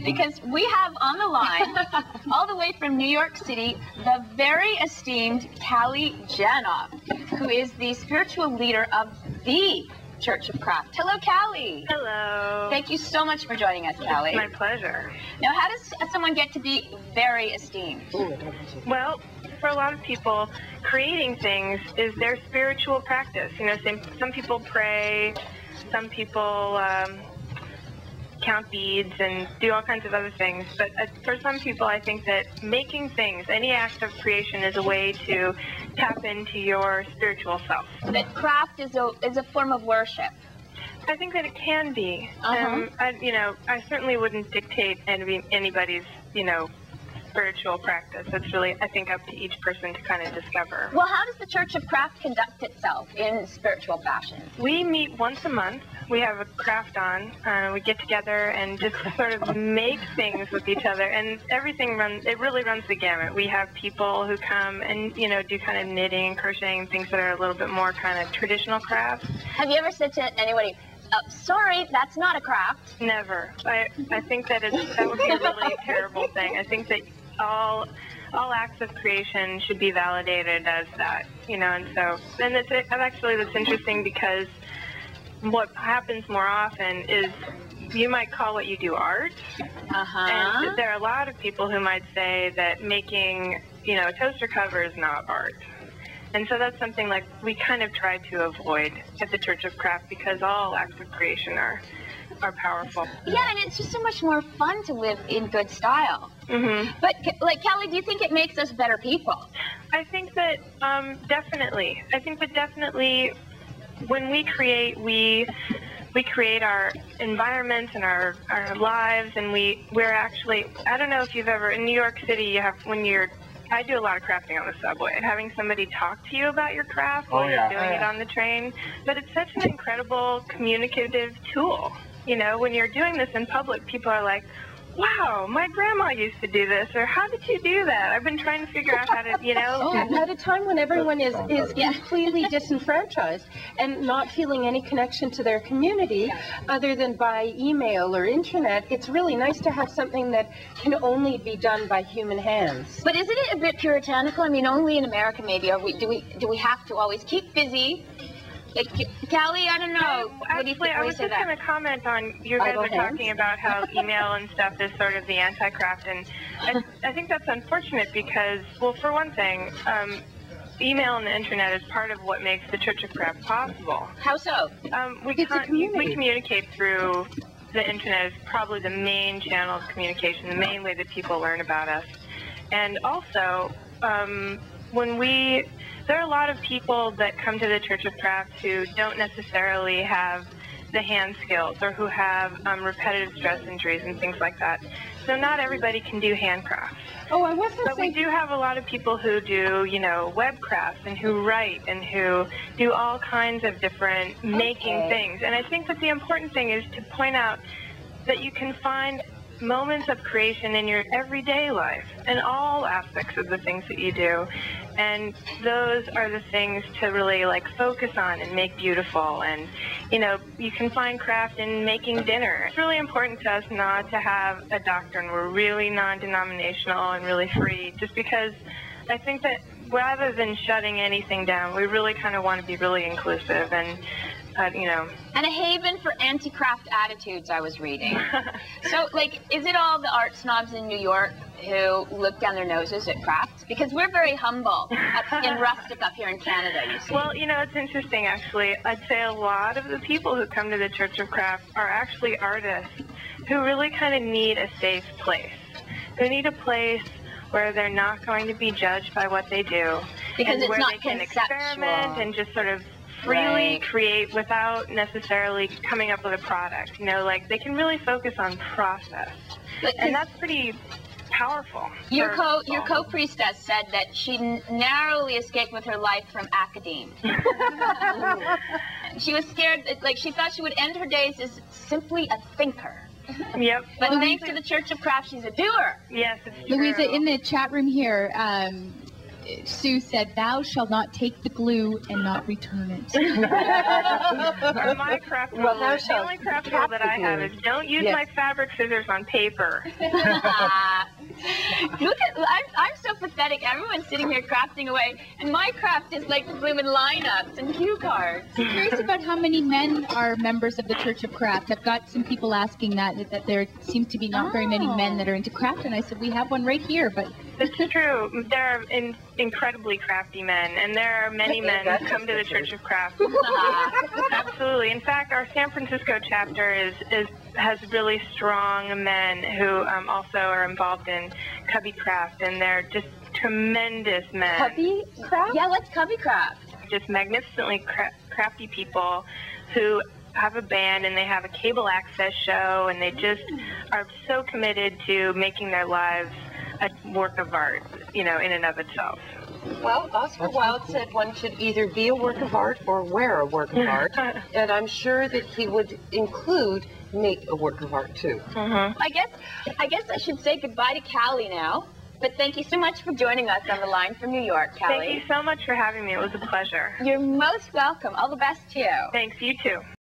because we have on the line, all the way from New York City, the very esteemed Callie Janoff, who is the spiritual leader of the Church of Craft. Hello, Callie. Hello. Thank you so much for joining us, Callie. My pleasure. Now, how does someone get to be very esteemed? Well, for a lot of people, creating things is their spiritual practice. You know, some people pray, some people count beads and do all kinds of other things. But for some people, I think that making things, any act of creation, is a way to tap into your spiritual self. That craft is a form of worship. I think that it can be. I certainly wouldn't dictate anybody's, spiritual practice. It's really, I think, up to each person to kind of discover. Well, how does the Church of Craft conduct itself in spiritual fashion? We meet once a month. We have a craft on. We get together and just sort of make things with each other, and everything really runs the gamut. We have people who come and, do kind of knitting, crocheting, things that are a little bit more kind of traditional crafts. Have you ever said to anybody, sorry, that's not a craft? Never. I think that would be a really terrible thing. I think that all acts of creation should be validated as that, and so, and that's interesting, because what happens more often is you might call what you do art, and there are a lot of people who might say that making, a toaster cover is not art. And so that's something like we kind of try to avoid at the Church of Craft, because all acts of creation are powerful. Yeah, and it's just so much more fun to live in good style. Mm-hmm. But, Callie, do you think it makes us better people? I think that definitely. I think that definitely when we create, we create our environments and our lives, and we're actually, I don't know if you've ever, in New York City, I do a lot of crafting on the subway. Having somebody talk to you about your craft while you're doing it on the train, but it's such an incredible communicative tool. When you're doing this in public, people are like, wow, my grandma used to do this, or how did you do that? I've been trying to figure out how to, At a time when everyone is completely disenfranchised and not feeling any connection to their community other than by email or internet, it's really nice to have something that can only be done by human hands. But isn't it a bit puritanical? I mean, only in America maybe do we have to always keep busy? Callie, I don't know. Actually, I was just going to comment on, you guys were talking about how email and stuff is sort of the anti-craft, and I think that's unfortunate because, well, for one thing, email and the internet is part of what makes the Church of Craft possible. How so? We communicate through the internet. Is probably the main channel of communication, the main way that people learn about us. And also, there are a lot of people that come to the Church of Craft who don't necessarily have the hand skills, or who have repetitive stress injuries and things like that. So not everybody can do handcrafts. Oh, I wasn't But we do have a lot of people who do, web crafts, and who write, and who do all kinds of different making things. And I think that the important thing is to point out that you can find moments of creation in your everyday life and all aspects of the things that you do, and those are the things to really focus on and make beautiful. And you can find craft in making dinner. It's really important to us not to have a doctrine. We're really non-denominational and really free, just because I think that rather than shutting anything down, we really kind of want to be really inclusive and And a haven for anti-craft attitudes, I was reading. So, is it all the art snobs in New York who look down their noses at crafts? Because we're very humble and rustic up here in Canada, you see. Well, it's interesting, actually. I'd say a lot of the people who come to the Church of Craft are actually artists who really kind of need a safe place, who need a place where they're not going to be judged by what they do, because and it's where not they can conceptual. experiment and just sort of freely create without necessarily coming up with a product. They can really focus on process, and that's pretty powerful. Your co-priestess said that she narrowly escaped with her life from academe. She was scared, she thought she would end her days as simply a thinker. Yep. But thanks to the Church of Craft, she's a doer. Yes, it's true. Louisa, in the chat room here, Sue said, "Thou shalt not take the glue and not return it." Or my craft rule, the only craft rule that I have is don't use my fabric scissors on paper. Look at, I'm so pathetic. Everyone's sitting here crafting away, and my craft is like blooming lineups and cue cards. I'm curious about how many men are members of the Church of Craft. I've got some people asking that there seems to be not very many men that are into craft, and I said, we have one right here, but... It's true. There are incredibly crafty men, and there are many men who come to the Church of Craft. Absolutely. In fact, our San Francisco chapter has really strong men who also are involved in Cubby Craft, and they're just tremendous men. Cubby Craft? Yeah, let's Cubby Craft. Just magnificently crafty people who have a band, and they have a cable access show, and they just are so committed to making their lives a work of art, in and of itself. Well, Oscar Wilde said one should either be a work of art or wear a work of art, and I'm sure that he would include make a work of art too. I guess I should say goodbye to Callie now. But thank you so much for joining us on the line from New York, Callie. Thank you so much for having me. It was a pleasure. You're most welcome. All the best to you. Thanks. You too.